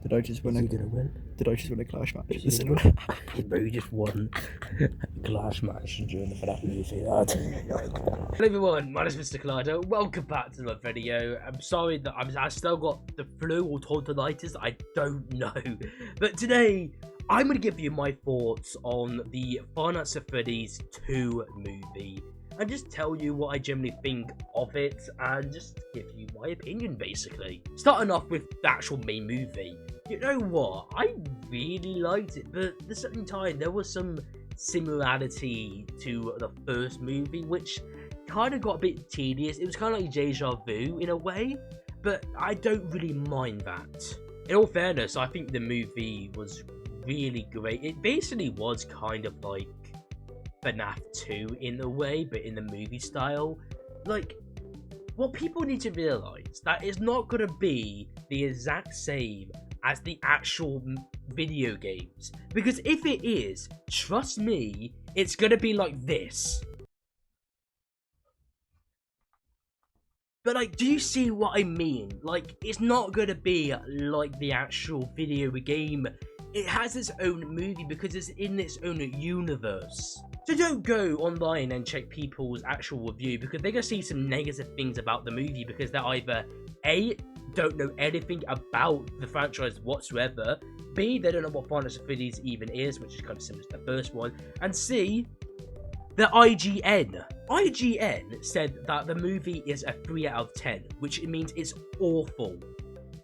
Did I just win Is he gonna win? Did I just win a clash match? Is he gonna win? Bro, you just won a clash match during the FNAF movie. Hello everyone, my name is Mr. Collider. Welcome back to another video. I'm sorry that I still got the flu or tonsillitis. I don't know. But today, I'm going to give you my thoughts on the Five Nights at Freddy's 2 movie. And just tell you what I generally think of it, and just give you my opinion, basically. Starting off with the actual main movie. You know what? I really liked it, but at the same time, there was some similarity to the first movie, which kind of got a bit tedious. It was kind of like deja vu in a way, but I don't really mind that. In all fairness, I think the movie was really great. It basically was kind of like FNAF 2 in a way, but in the movie style. Like, what people need to realize, that it's not going to be the exact same as the actual video games, because if it is, trust me, it's going to be like this. But like, do you see what I mean? Like, it's not going to be like the actual video game. It has its own movie because it's in its own universe. So don't go online and check people's actual review, because they're going to see some negative things about the movie because they're either A, don't know anything about the franchise whatsoever, B, they don't know what Five Nights at Freddy's even is, which is kind of similar to the first one, and C, the IGN said that the movie is a 3 out of 10, which means it's awful.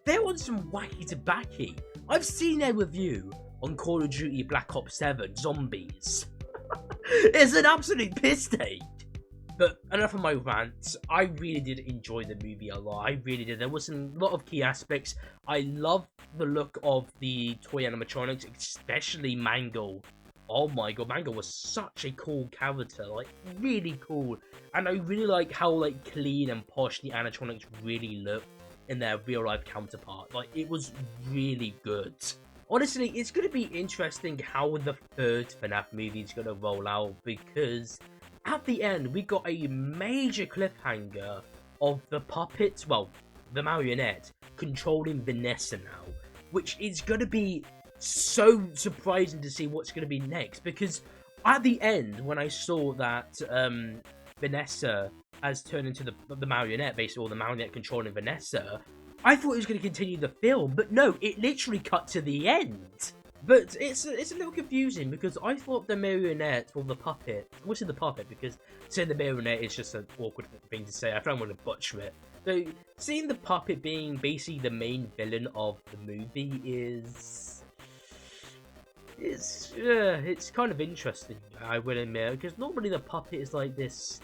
They're on some wacky tobacco. I've seen their review on Call of Duty Black Ops 7 Zombies. It's an absolute piss take. But enough of my rants. I really did enjoy the movie a lot. I really did. There was a lot of key aspects. I love the look of the toy animatronics, especially Mangle. Oh my god, Mangle was such a cool character, like really cool. And I really like how like clean and posh the animatronics really look in their real life counterpart. Like, it was really good. Honestly, it's going to be interesting how the third FNAF movie is going to roll out, because at the end we got a major cliffhanger of the puppet, well, the marionette, controlling Vanessa now, which is going to be so surprising to see what's going to be next, because at the end, when I saw that Vanessa has turned into the marionette, basically, or the marionette controlling Vanessa, I thought it was going to continue the film, but no, it literally cut to the end. But it's a little confusing, because I thought the marionette, or the puppet, what's in the puppet, because saying the marionette is just an awkward thing to say, I don't want to butcher it. So, seeing the puppet being basically the main villain of the movie it's kind of interesting, I will admit, because normally the puppet is like this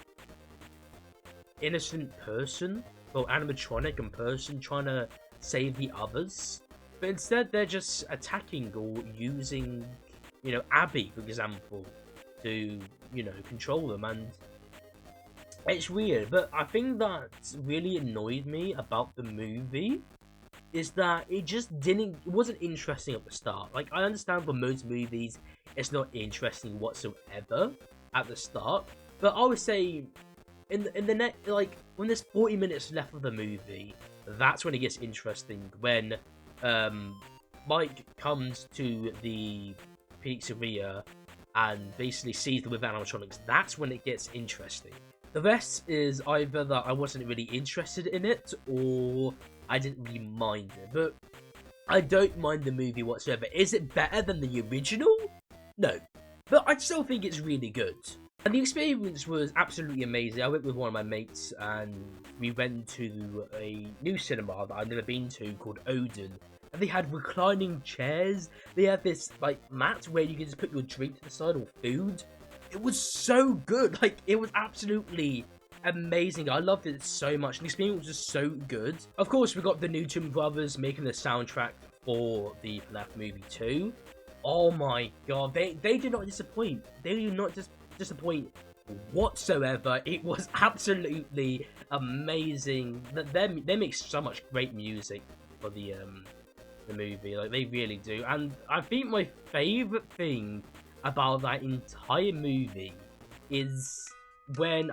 innocent person, well, animatronic and person trying to save the others, but instead they're just attacking or using, you know, Abby, for example, to, you know, control them. And it's weird, but I think that really annoyed me about the movie is that it wasn't interesting at the start. Like, I understand for most movies it's not interesting whatsoever at the start, but I would say in the next, like, when there's 40 minutes left of the movie, that's when it gets interesting. When Mike comes to the pizzeria and basically sees the without animatronics, that's when it gets interesting. The rest is either that I wasn't really interested in it, or I didn't really mind it. But I don't mind the movie whatsoever. Is it better than the original? No. But I still think it's really good. And the experience was absolutely amazing. I went with one of my mates and we went to a new cinema that I've never been to called Odin. And they had reclining chairs. They had this like mat where you can just put your drink to the side or food. It was so good. Like, it was absolutely amazing. I loved it so much. The experience was just so good. Of course, we got the new Two Brothers making the soundtrack for the FNAF movie 2. Oh my god, they did not disappoint. They did not just disappoint whatsoever. It was absolutely amazing. They make so much great music for the movie. Like, they really do. And I think my favorite thing about that entire movie is when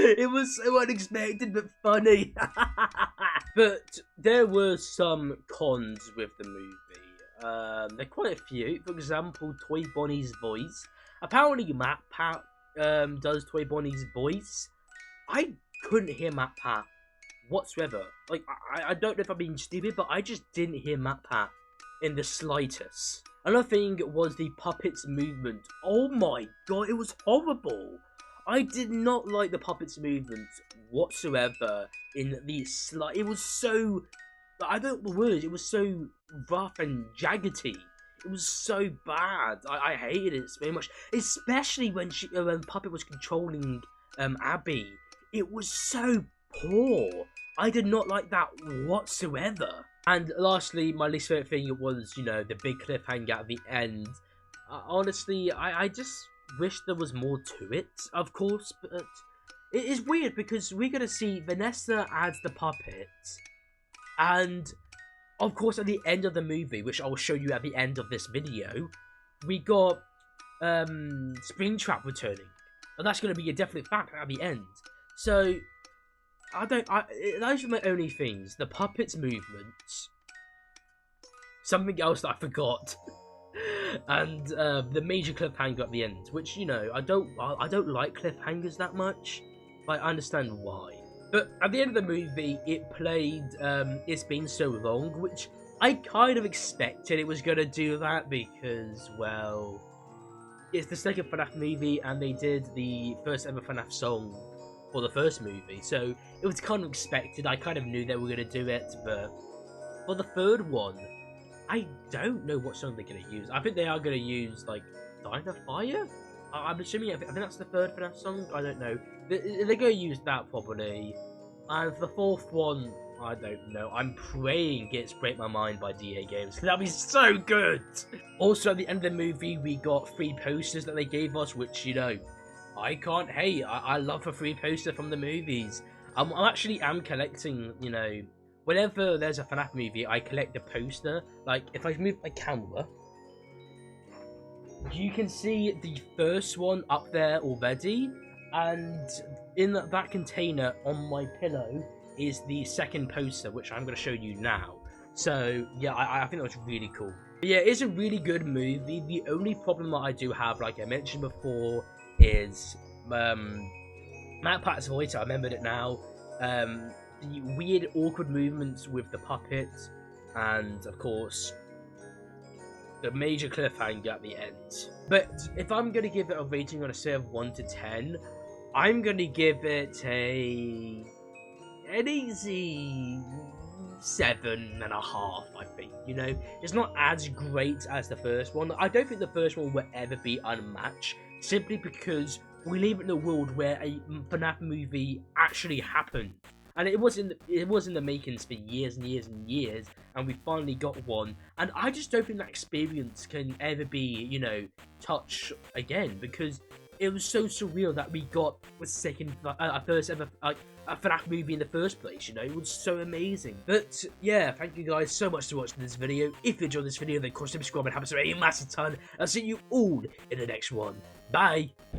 It was so unexpected but funny. But there were some cons with the movie. There are quite a few. For example, Toy Bonnie's voice. Apparently, Matt Pat does Toy Bonnie's voice. I couldn't hear Matt Pat whatsoever. Like, I don't know if I'm being stupid, but I just didn't hear Matt Pat in the slightest. Another thing was the puppet's movement. Oh my god, it was horrible. I did not like the puppet's movement whatsoever in the it was so, I don't know the word, it was so rough and jaggedy. It was so bad. I hated it so much, especially when Puppet was controlling Abby. It was so poor. I did not like that whatsoever. And lastly, my least favorite thing was, you know, the big cliffhanger at the end. Honestly, I just wish there was more to it, of course, but it is weird because we're going to see Vanessa as the puppet, and of course at the end of the movie, which I will show you at the end of this video, we got SpringTrap returning, and that's going to be a definite fact at the end. So those are my only things: the puppet's movements, something else that I forgot, and the major cliffhanger at the end. Which, you know, I don't like cliffhangers that much, but I understand why. But at the end of the movie, it played "It's Been So Long," which I kind of expected it was gonna do that because, well, it's the second FNAF movie, and they did the first ever FNAF song for the first movie, so it was kind of expected. I kind of knew they were going to do it, but for the third one, I don't know what song they're going to use. I think they are going to use, like, Dynafire? I'm assuming, I think that's the third FNAF song, I don't know. They're going to use that, probably. And for the fourth one, I don't know. I'm praying it's Break My Mind by DA Games, because that'd be so good! Also, at the end of the movie, we got 3 posters that they gave us, which, you know, I can't hate. I love a free poster from the movies. I'm actually collecting, you know, whenever there's a FNAF movie, I collect a poster. Like, if I move my camera, you can see the first one up there already, and in that container on my pillow is the second poster, which I'm going to show you now. So, yeah, I think that was really cool. But yeah, it's a really good movie. The only problem that I do have, like I mentioned before, is Matt Pat's voice. I remembered it now. The weird, awkward movements with the puppet, and of course, the major cliffhanger at the end. But if I'm gonna give it a rating on a scale of 1 to 10, I'm gonna give it an easy 7.5. I think, you know, it's not as great as the first one. I don't think the first one will ever be unmatched, simply because we live in a world where a FNAF movie actually happened, and it was in the makings for years and years and years, and we finally got one. And I just don't think that experience can ever be, you know, touched again, because it was so surreal that we got a first ever a FNAF movie in the first place. You know, it was so amazing. But yeah, thank you guys so much for watching this video. If you enjoyed this video, then of course subscribe and have a massive ton. I'll see you all in the next one. Bye.